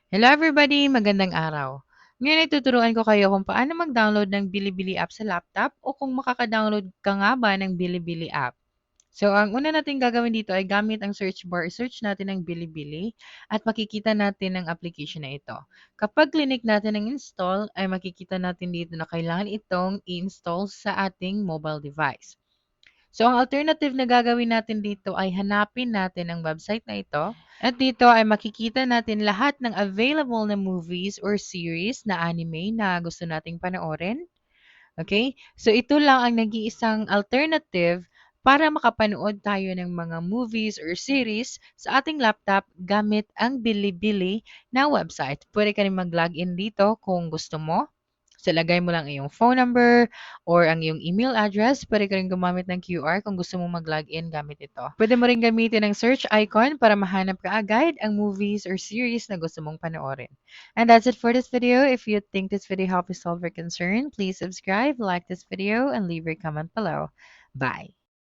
Hello everybody! Magandang araw. Ngayon ay tuturuan ko kayo kung paano mag-download ng Bilibili app sa laptop o kung makaka-download ka nga ba ng Bilibili app. So, ang una natin gagawin dito ay gamit ang search bar, search natin ang Bilibili at makikita natin ang application na ito. Kapag clinic natin ang install, ay makikita natin dito na kailangan itong i-install sa ating mobile device. So, ang alternative na gagawin natin dito ay hanapin natin ang website na ito. At dito ay makikita natin lahat ng available na movies or series na anime na gusto nating panoorin. Okay? So, ito lang ang nag-iisang alternative para makapanood tayo ng mga movies or series sa ating laptop gamit ang Bilibili na website. Pwede ka rin mag-login dito kung gusto mo. So, lagay mo lang iyong phone number or ang iyong email address. Pwede ka rin gumamit ng QR kung gusto mo mag-login gamit ito. Pwede mo rin gamitin ang search icon para mahanap ka agad ang movies or series na gusto mong panoorin. And that's it for this video. If you think this video helped you solve your concern, please subscribe, like this video, and leave your comment below. Bye!